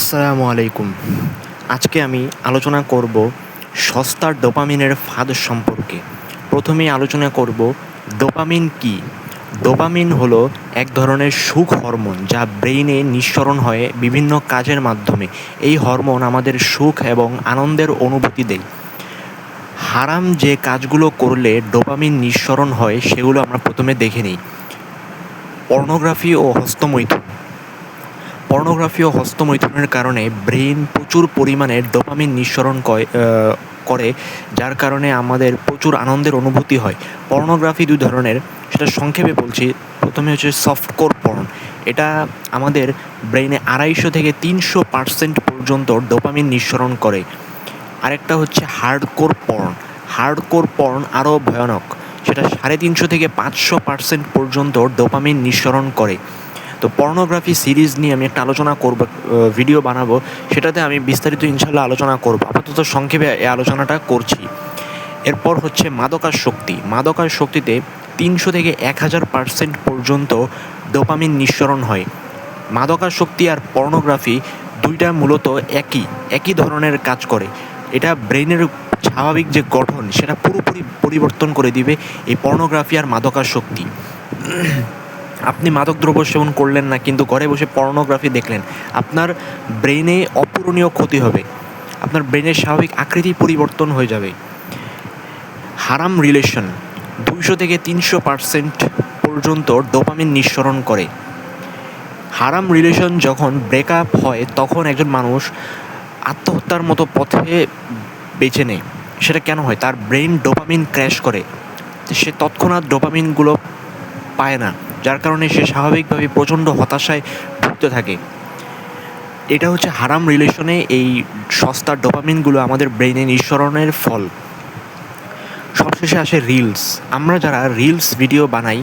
আসসালামু আলাইকুম। আজকে আমি আলোচনা করব সস্তার ডোপামিনের ফাঁদ সম্পর্কে। প্রথমেই আলোচনা করব ডোপামিন কী? ডোপামিন হলো এক ধরনের সুখ হরমোন যা ব্রেইনে নিঃসরণ হয় বিভিন্ন কাজের মাধ্যমে। এই হরমোন আমাদের সুখ এবং আনন্দের অনুভূতি দেয়। হারাম যে কাজগুলো করলে ডোপামিন নিঃসরণ হয় সেগুলো আমরা প্রথমে দেখে নিই। পর্নোগ্রাফি ও হস্তমৈথুন। পর্নোগ্রাফি ও হস্তমৈথুনের কারণে ব্রেইন প্রচুর পরিমাণে ডোপামিন নিঃসরণ করে, যার কারণে আমাদের প্রচুর আনন্দের অনুভূতি হয়। পর্নোগ্রাফি দুই ধরনের, সেটা সংক্ষেপে বলছি। প্রথমে হচ্ছে সফটকোর পর্ন। এটা আমাদের ব্রেইনে 250 থেকে 300% পর্যন্ত ডোপামিন নিঃসরণ করে। আরেকটা হচ্ছে হার্ডকোর পর্ন। হার্ডকোর পর্ন আরও ভয়ানক, সেটা 350 থেকে 500% পর্যন্ত ডোপামিন নিঃসরণ করে। তো পর্নোগ্রাফি সিরিজ নিয়ে আমি একটা আলোচনা করব, ভিডিও বানাবো, সেটাতে আমি বিস্তারিত ইনশাল্লাহ আলোচনা করব। আপাতত সংক্ষেপে এই আলোচনাটা করছি। এরপর হচ্ছে মাদকাসক্তি। মাদকাসক্তিতে 300 থেকে 1000% পর্যন্ত ডোপামিন নিঃসরণ হয়। মাদকাসক্তি আর পর্নোগ্রাফি দুইটা মূলত একই ধরনের কাজ করে। এটা ব্রেনের স্বাভাবিক যে গঠন সেটা পুরোপুরি পরিবর্তন করে দিবে এই পর্নোগ্রাফি আর মাদকাসক্তি। আপনি মাদকদ্রব্য সেবন করলেন না, কিন্তু ঘরে বসে পর্নোগ্রাফি দেখলেন, আপনার ব্রেনে অপূরণীয় ক্ষতি হবে। আপনার ব্রেনের স্বাভাবিক আকৃতি পরিবর্তন হয়ে যাবে। হারাম রিলেশন 200 থেকে 300% পর্যন্ত ডোপামিন নিঃসরণ করে। হারাম রিলেশন যখন ব্রেকআপ হয় তখন একজন মানুষ আত্মহত্যার মতো পথে বেছে নেয়। সেটা কেন হয়? তার ব্রেন ডোপামিন ক্র্যাশ করে, সে তৎক্ষণাৎ ডোপামিনগুলো পায় না, যার কারণে সে স্বাভাবিকভাবে প্রচণ্ড হতাশায় ভুগতে থাকে। এটা হচ্ছে হারাম রিলেশনে এই সস্তার ডোপামিনগুলো আমাদের ব্রেইনে নিঃসরণের ফল। সবশেষে আসে রিলস। আমরা যারা রিলস ভিডিও বানাই,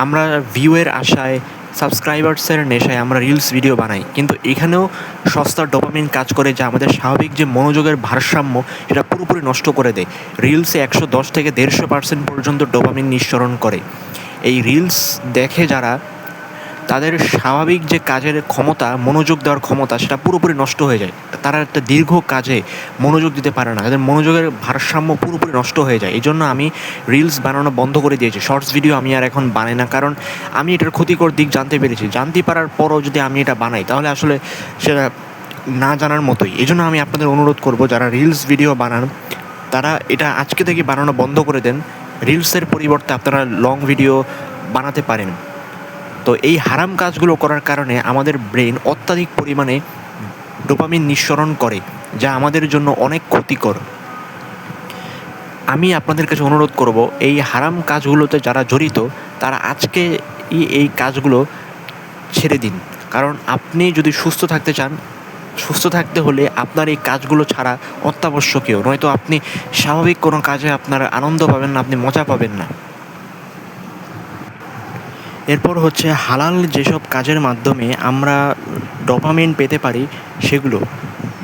আমরা ভিউয়ের আশায়, সাবস্ক্রাইবার্সের নেশায় আমরা রিলস ভিডিও বানাই, কিন্তু এখানেও সস্তার ডোপামিন কাজ করে, যা আমাদের স্বাভাবিক যে মনোযোগের ভারসাম্য সেটা পুরোপুরি নষ্ট করে দেয়। রিলসে 110 থেকে 150% পর্যন্ত ডোপামিন নিঃসরণ করে। এই রিলস দেখে যারা, তাদের স্বাভাবিক যে কাজের ক্ষমতা, মনোযোগ দেওয়ার ক্ষমতা, সেটা পুরোপুরি নষ্ট হয়ে যায়। তারা একটা দীর্ঘ কাজে মনোযোগ দিতে পারে না, তাদের মনোযোগের ভারসাম্য পুরোপুরি নষ্ট হয়ে যায়। এই জন্য আমি রিলস বানানো বন্ধ করে দিয়েছি। শর্টস ভিডিও আমি আর এখন বানাই না, কারণ আমি এটার ক্ষতিকর দিক জানতে পেরেছি। জানতে পারার পরও যদি আমি এটা বানাই, তাহলে আসলে সেটা না জানার মতোই। এই জন্য আমি আপনাদের অনুরোধ করব, যারা রিলস ভিডিও বানান তারা এটা আজকে থেকে বানানো বন্ধ করে দেন। রিলসের পরিবর্তে আপনারা লং ভিডিও বানাতে পারেন। তো এই হারাম কাজগুলো করার কারণে আমাদের ব্রেন অত্যাধিক পরিমাণে ডোপামিন নিঃসরণ করে, যা আমাদের জন্য অনেক ক্ষতিকর। আমি আপনাদের কাছে অনুরোধ করব, এই হারাম কাজগুলোতে যারা জড়িত তারা আজকে এই কাজগুলো ছেড়ে দিন। কারণ আপনি যদি সুস্থ থাকতে চান, সুস্থ থাকতে হলে আপনার এই কাজগুলো ছাড়া অত্যাবশ্যকীয়, নয়তো আপনি স্বাভাবিক কোনো কাজে আপনার আনন্দ পাবেন না, আপনি মজা পাবেন না। এরপর হচ্ছে হালাল যেসব কাজের মাধ্যমে আমরা ডোপামিন পেতে পারি সেগুলো।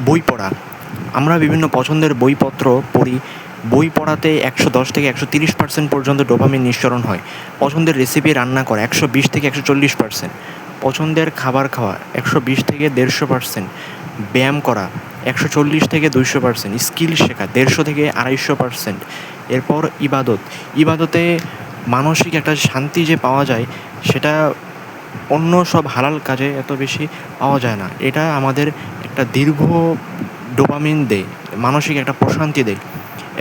বই পড়া। আমরা বিভিন্ন পছন্দের বইপত্র পড়ি। বই পড়াতে 110 থেকে 130% পর্যন্ত ডোপামিন নিঃসরণ হয়। পছন্দের রেসিপি রান্না করা 120 থেকে 140%। পছন্দের খাবার খাওয়া 120 থেকে 150%। ব্যায়াম করা 140 থেকে 200%। স্কিল শেখা 150 থেকে 250%। এরপর ইবাদতে মানসিক একটা শান্তি যে পাওয়া যায়, সেটা অন্য সব হালাল কাজে এত বেশি পাওয়া যায় না। এটা আমাদের একটা দীর্ঘ ডোপামিন দেয়, মানসিক একটা প্রশান্তি দেয়।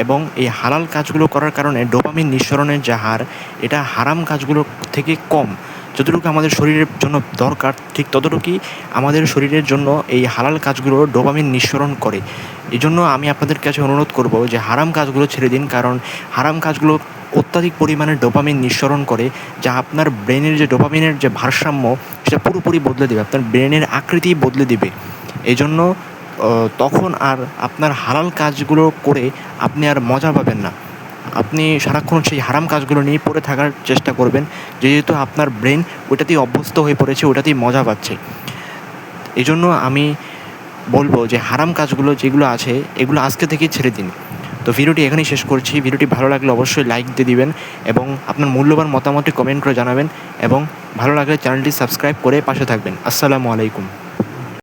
এবং এই হালাল কাজগুলো করার কারণে ডোপামিন নিঃসরণের যে হার, এটা হারাম কাজগুলোর থেকে কম। যতটুকু আমাদের শরীরের জন্য দরকার, ঠিক ততটুকুই আমাদের শরীরের জন্য এই হালাল কাজগুলো ডোপামিন নিঃসরণ করে। এই জন্য আমি আপনাদের কাছে অনুরোধ করব যে হারাম কাজগুলো ছেড়ে দিন, কারণ হারাম কাজগুলো অত্যাধিক পরিমাণে ডোপামিন নিঃসরণ করে, যা আপনার ব্রেনের যে ডোপামিনের যে ভারসাম্য সেটা পুরোপুরি বদলে দেবে, আপনার ব্রেনের আকৃতি বদলে দেবে। এই জন্য তখন আর আপনার হালাল কাজগুলো করে আপনি আর মজা পাবেন না। আপনি সারাক্ষণ সেই হারাম কাজগুলো নিয়ে পড়ে থাকার চেষ্টা করবেন, যেহেতু আপনার ব্রেন ওইটাতেই অভ্যস্ত হয়ে পড়েছে, ওটাতেই মজা পাচ্ছে। এই জন্য আমি বলবো যে হারাম কাজগুলো যেগুলো আছে এগুলো আজকে থেকেই ছেড়ে দিন। তো ভিডিওটি এখানেই শেষ করছি। ভিডিওটি ভালো লাগলে অবশ্যই লাইক দিয়ে দিবেন এবং আপনার মূল্যবান মতামতটি কমেন্ট করে জানাবেন, এবং ভালো লাগলে চ্যানেলটি সাবস্ক্রাইব করে পাশে থাকবেন। আসসালামু আলাইকুম।